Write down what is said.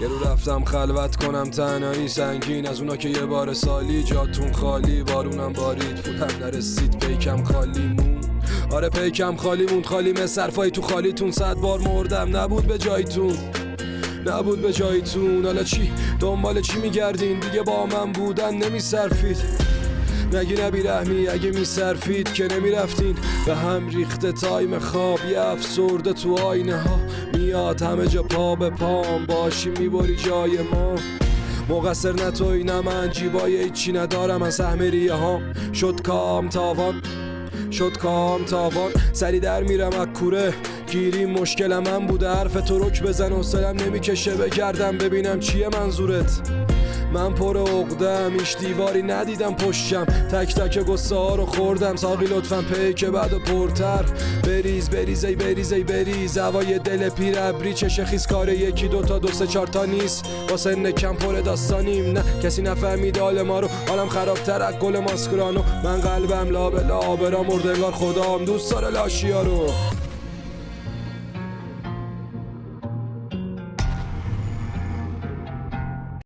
یه رو رفتم خلوت کنم تنهایی سنگین، از اونا که یه بار سالی جاتون خالی، بارونم بارید پولم نرسید پیکم خالی مون. آره پیکم خالی موند، خالی مثل حرفای تو خالیتون. 100 بار مردم نبود به جایتون، نبود به جایتون. حالا چی دنبال چی میگردین؟ دیگه با من بودن نمیصرفید. نگی نبی رحمی اگه میصرفید که نمیرفتین. به هم ریخته تایم خواب، یه افسرده تو آینه ها میاد همه جا پا به پام. باشی میبری جای ما، مقصر نه توی نه من، جیبای هیچی ندارم من. سهم ریه ها شد کام تاوان، شد کام تاوان. سری در میرم از کوره گیری مشکل من بوده. حرف تو رک بزن حوصلم نمیکشه بگردم ببینم چیه منظورت. من پر عقدم هیچ دیواری ندیدم پشتم، تک تک قصه ها رو خوردم. ساقی لطفا پیک بعد و پرتر بریز بریز ای بریز ای بریز. هوای دل پیر ابری چش خیز، کار یکی دوتا دو سه چار تا نیست. با سن کم پر داستانیم، نه کسی نفهمید حال ما رو. حالم خرابتر از گل ماسکرانو، من قلبم لابه لابه را مرد انگار خدام دوست داره لاشیا رو.